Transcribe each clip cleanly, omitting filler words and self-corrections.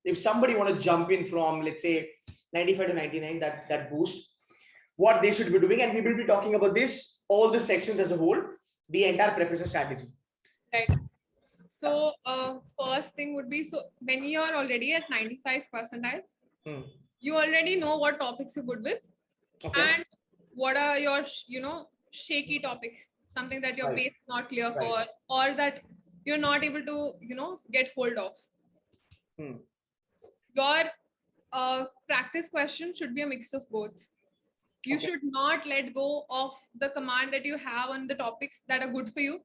if somebody want to jump in from, let's say, 95 to 99, that boost, what they should be doing, and we will be talking about this, all the sections as a whole, the entire preparation strategy. Right. So first thing would be, so when you are already at 95 percentile, you already know what topics you're good with, and what are your, shaky topics, something that your base is not clear for, or that you're not able to, get hold of. Your practice question should be a mix of both. You should not let go of the command that you have on the topics that are good for you.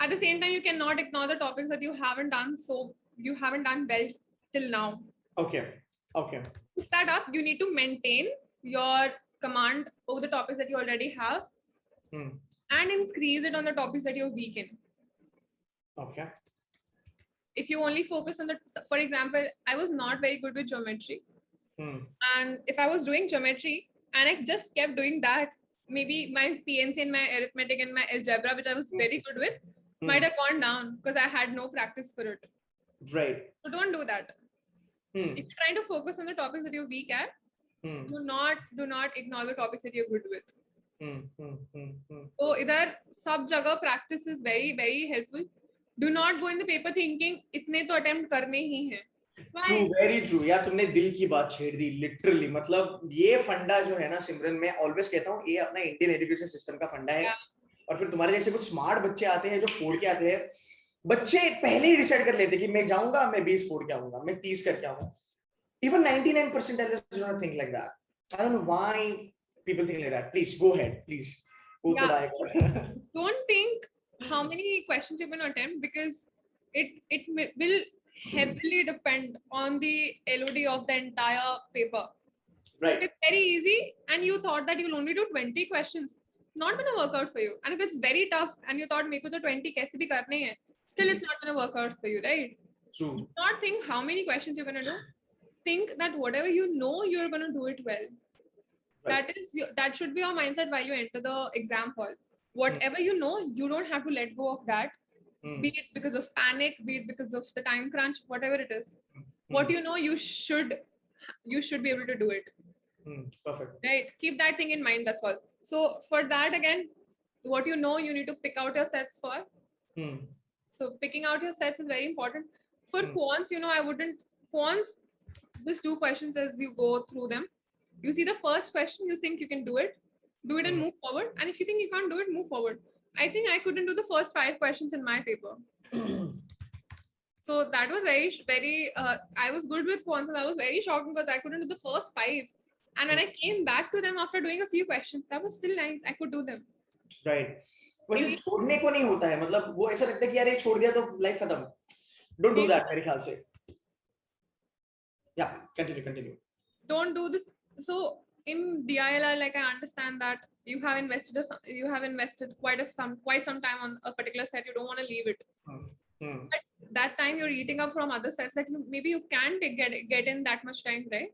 At the same time, you cannot ignore the topics that you haven't done well till now. Okay. To start up, you need to maintain your command over the topics that you already have, and increase it on the topics that you're weak in. Okay. If you only focus on for example, I was not very good with geometry. And if I was doing geometry and I just kept doing that, maybe my PNC and my arithmetic and my algebra, which I was very good with, might have gone down because I had no practice for it. Right. So don't do that. If you're trying to focus on the topics that you're weak at, do not ignore the topics that you're good with. So either sab jagah practice is very, very helpful. Do not go in the paper thinking इतने तो attempt करने ही हैं. True, very true. यार तुमने दिल की बात छेड़ दी लिटरली. मतलब ये फंडा जो है ना सिमरन, मैं ऑलवेज कहता हूँ ये अपना इंडियन एजुकेशन सिस्टम का फंडा है. और फिर तुम्हारे जैसे कुछ स्मार्ट बच्चे आते हैं जो फोड़ के आते हैं. बच्चे पहले ही डिसाइड कर लेते हैं कि मैं जाऊंगा, मैं 20 फोड़ के आऊंगा, मैं 30 करके आऊंगा. Even 99% do not think like that. I don't know why people think like that. Please go ahead. Please. Don't think how many questions you're going to attempt, because it will heavily depend on the LOD of the entire paper. Right. It's very easy and you thought that you'll only do 20 questions. It's not going to work out for you. And if it's very tough and you thought meko to 20 kaise bhi karne hai, still it's not going to work out for you, right? True. Do not think how many questions you're going to do. Think that whatever you know, you're going to do it well. Right. That should be your mindset while you enter the exam hall. Whatever you know, you don't have to let go of that. Be it because of panic, be it because of the time crunch, whatever it is. What you know, you should be able to do it. Perfect. Right. Keep that thing in mind. That's all. So for that, again, what you know, you need to pick out your sets for. So picking out your sets is very important. For quants, quants, just do questions as you go through them. You see the first question, you think you can do it and move forward. And if you think you can't do it, move forward. I think I couldn't do the first 5 questions in my paper. So that was very, very, I was good with quants, and I was very shocked because I couldn't do the first 5. And when I came back to them after doing a few questions, that was still nice. I could do them. Right. वैसे छोड़ने को नहीं होता है, मतलब वो ऐसा लगता है कि यार ये छोड़ दिया तो लाइफ खत्म. Don't do that मेरे ख्याल से. Yeah, continue. Don't do this. So in DILR, like I understand that you have invested quite some time on a particular set. You don't want to leave it. But that time you're eating up from other sets. Like maybe you can't get in that much time, right?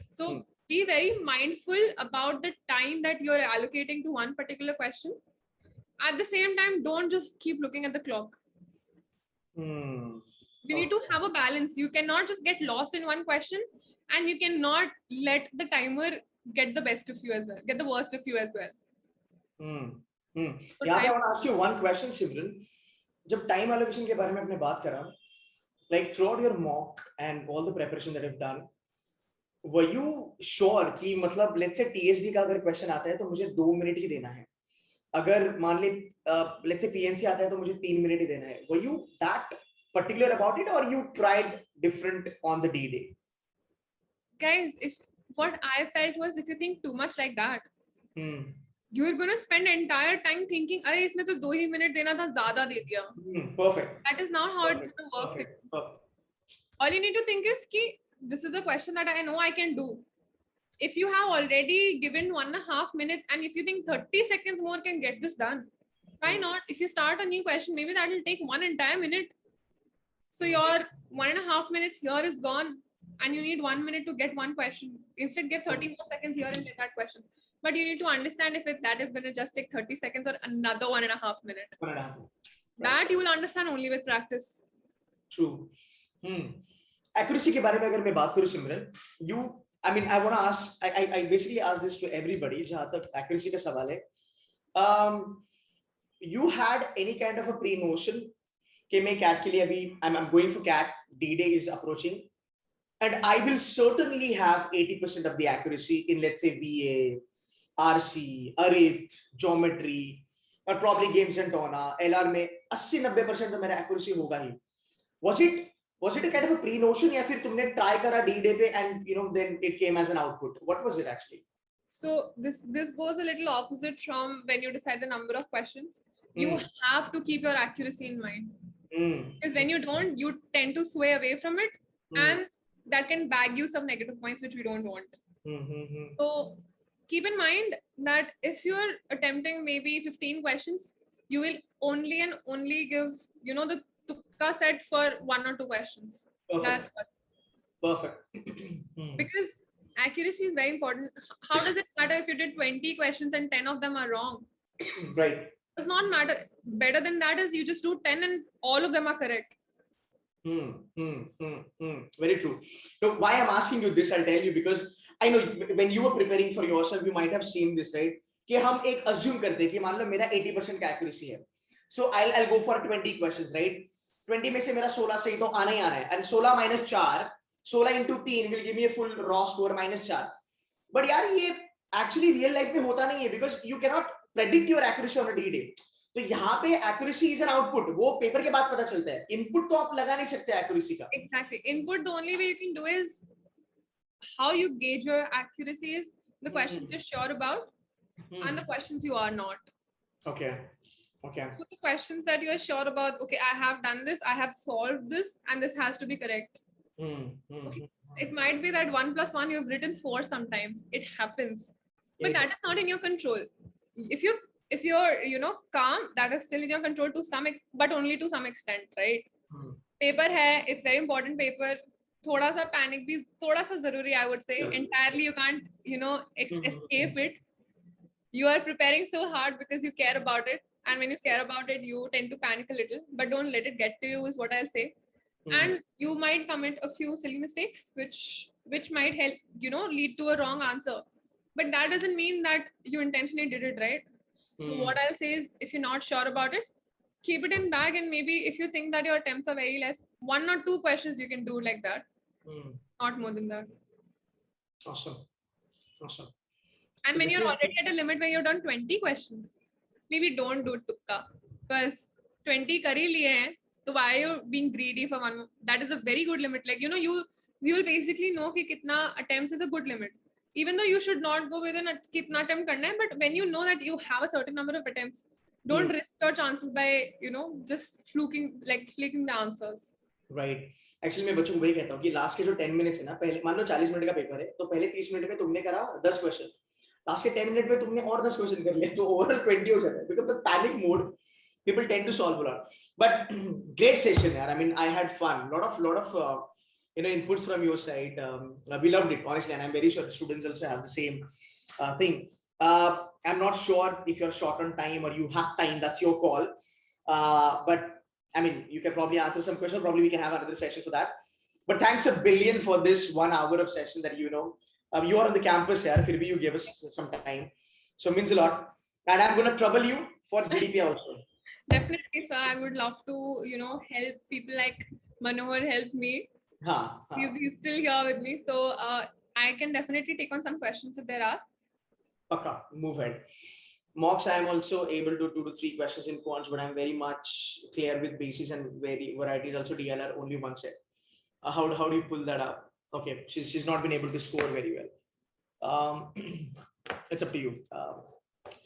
So be very mindful about the time that you're allocating to one particular question. At the same time, don't just keep looking at the clock. You need to have a balance. You cannot just get lost in one question, and you cannot let the timer get the best of you as well, get the worst of you as well. So I want to ask you one question, Simran. जब time allocation के बारे में आपने बात करा, like throughout your mock and all the preparation that you've done, were you sure कि मतलब let's say TSD का अगर question आता है तो मुझे 2 मिनट ही देना है, अगर मान ले let's say PNC आता है तो मुझे 3 मिनट ही देना है? Were you that particular about it, or you tried different on the D-Day? Guys, what I felt was, if you think too much like that, you're gonna spend entire time thinking, अरे इसमें तो 2 ही minute देना था, ज़्यादा दे दिया. Perfect. That is not how it's gonna work. Perfect. All you need to think is कि this is a question that I know I can do. If you have already given 1.5 minutes, and if you think 30 seconds more can get this done, why not? If you start a new question, maybe that will take 1 entire minute. So your 1.5 minutes here is gone, and you need 1 minute to get one question. Instead, give 30 more seconds here and get that question. But you need to understand if that is going to just take 30 seconds or another 1.5 minutes. 1.5. That you will understand only with practice. True. accuracy के बारे में अगर मैं बात करूँ सिमरन, I mean, I want to ask, I basically ask this to everybody, जहाँ तक accuracy का सवाल है, you had any kind of a pre-notion कि मैं CAT के लिए अभी, I'm going for CAT, D-Day is approaching, and I will certainly have 80% of the accuracy in, let's say, VA, RC, Arith, Geometry, or probably Games and Tona, LR में 80-90% तो मेरा accuracy होगा ही. Was it a kind of a pre-notion या फिर तुमने try करा D-Day पे and then it came as an output? What was it actually? So this goes a little opposite from when you decide the number of questions. You have to keep your accuracy in mind. Because when you don't, you tend to sway away from it, and that can bag you some negative points which we don't want. So keep in mind that if you're attempting maybe 15 questions, you will only and only give the tukka set for 1 or 2 questions. Perfect. That's what. Perfect. Because accuracy is very important. How does it matter if you did 20 questions and 10 of them are wrong? Right. It does not matter. Better than that is you just do 10 and all of them are correct. Very true. So why I'm asking you this, I'll tell you, because I know when you were preparing for yourself, you might have seen this, right? कि हम एक assume करते हैं कि मान लो मेरा 80% का accuracy है. So I'll go for 20 questions, right? 20 में से मेरा 16 सही तो आना ही आना है. And 16 minus 4, 16 into 3 will give me a full raw score minus 4. But यार ये actually real life में होता नहीं है, because you cannot predict your accuracy on a D-Day. तो यहाँ पे accuracy is an output. वो पेपर के बाद पता चलता है. Input तो आप लगा नहीं सकते accuracy का. Exactly. Input, the only way you can do is how you gauge your accuracy is the questions you're sure about and the questions you are not. Okay. So the questions that you are sure about, okay, I have done this, I have solved this, and this has to be correct. Okay. It might be that 1 plus 1 you've written 4 sometimes. It happens. But that is not in your control. If you're calm, that is still in your control to some, but only to some extent, right? Paper hai, it's very important paper. Thoda sa panic bhi, thoda sa zaruri, I would say. Entirely you can't, escape it. You are preparing so hard because you care about it. And when you care about it, you tend to panic a little, but don't let it get to you is what I'll say. And you might commit a few silly mistakes, which might help, lead to a wrong answer. But that doesn't mean that you intentionally did it, right? So what I'll say is, if you're not sure about it, keep it in bag. And maybe if you think that your attempts are very less, 1 or 2 questions you can do like that. Not more than that. Awesome. And when you're already at a limit where you've done 20 questions, maybe don't do tukka. Because 20 kari liye hain, so why are you being greedy for one? That is a very good limit. Like, you will basically know ki kitna attempts is a good limit. Even though you should not go within kitna attempt karna hai, but when you know that you have a certain number of attempts, don't risk your chances by, just fluking the answers. Right. Actually मैं बच्चों को वही कहता हूँ कि last के जो 10 minutes है ना, पहले मान लो 40 मिनट का पेपर है, तो पहले 30 मिनट में तुमने करा 10 क्वेश्चन, लास्ट के 10 मिनट में तुमने और 10 क्वेश्चन कर लिए, तो ओवरऑल 20 हो जाता है. Because the panic mode, people tend to solve a lot. But great session, yaar. I mean, I had fun. Lot of inputs from your side. We loved it, honestly, and I'm very sure the students also have the same thing. I'm not sure if you're short on time or you have time. That's your call. But I mean, you can probably answer some questions. Probably we can have another session for that. But thanks a billion for this 1 hour of session that you are on the campus here. Firbi you gave us some time, so it means a lot. And I'm gonna trouble you for GDP also. Definitely, sir. I would love to, help people like Manohar help me. He's still here with me, so I can definitely take on some questions if there are. Okay, move ahead. Mocks, I am also able to 2 to 3 questions in quants, but I'm very much clear with basis and varieties. Also DLR only one set. How do you pull that up? Okay, she's not been able to score very well. It's up to you,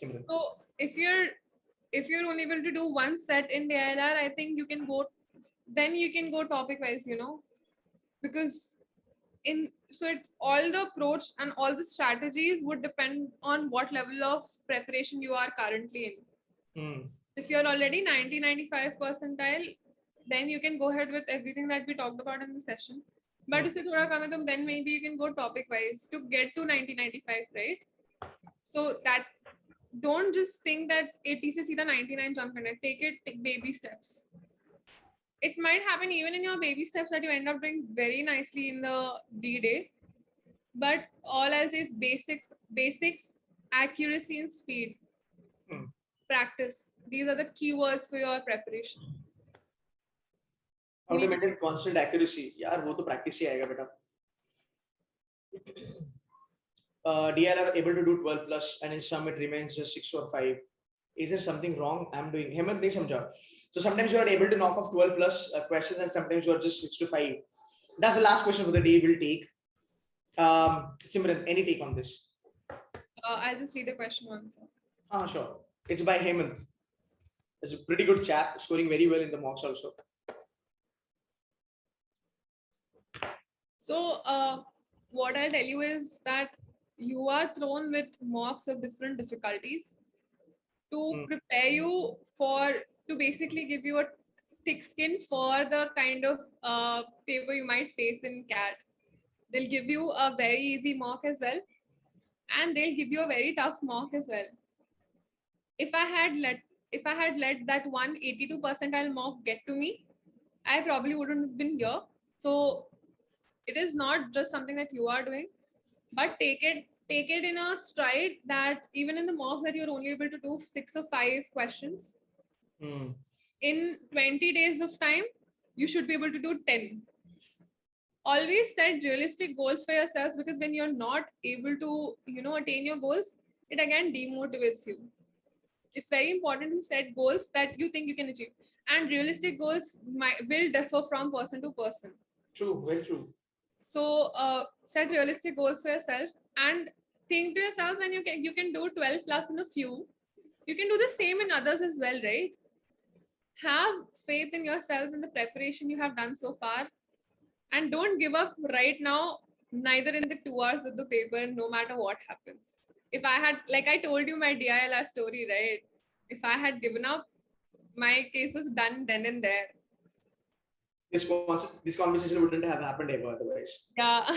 Simran. So if you're only able to do one set in DLR, I think you can go topic wise, because all the approach and all the strategies would depend on what level of preparation you are currently in. If you're already 90-95 percentile, then you can go ahead with everything that we talked about in the session. But if then maybe you can go topic wise to get to 90-95, right? So that don't just think that 80 se seedha 99 jump karna. Take baby steps. it might happen even in your baby steps that you end up doing very nicely in the D-Day. But all else is basics, accuracy and speed. Practice. These are the keywords for your preparation. How to maintain constant accuracy? यार वो तो practice ही आएगा बेटा. DL are able to do 12 plus and in some it remains just 6 or 5. Is there something wrong I'm doing? Hemant nahi samjha. So sometimes you are able to knock off 12 plus questions and sometimes you are just 6 to 5. That's the last question for the day we'll take. Simran, any take on this? I'll just read the question once. Sure. It's by Hemant. It's a pretty good chap, scoring very well in the mocks also. So what I'll tell you is that you are thrown with mocks of different difficulties to prepare you to basically give you a thick skin for the kind of paper you might face in CAT. They'll give you a very easy mock as well, and they'll give you a very tough mock as well. If I had let that 182 percentile mock get to me, I probably wouldn't have been here. So it is not just something that you are doing, but take it in a stride that even in the mocks that you're only able to do 6 or 5 questions. In 20 days of time, you should be able to do 10. Always set realistic goals for yourself, because when you're not able to, attain your goals, it again demotivates you. It's very important to set goals that you think you can achieve, and realistic goals will differ from person to person. True, very true. So set realistic goals for yourself and think to yourself, when you can do 12 plus in a few, you can do the same in others as well, right? Have faith in yourself, in the preparation you have done so far, and don't give up right now, neither in the 2 hours of the paper, no matter what happens. If I had, like I told you my DILR story, right? If I had given up, my case was done then and there. This conversation wouldn't have happened ever otherwise. Yeah.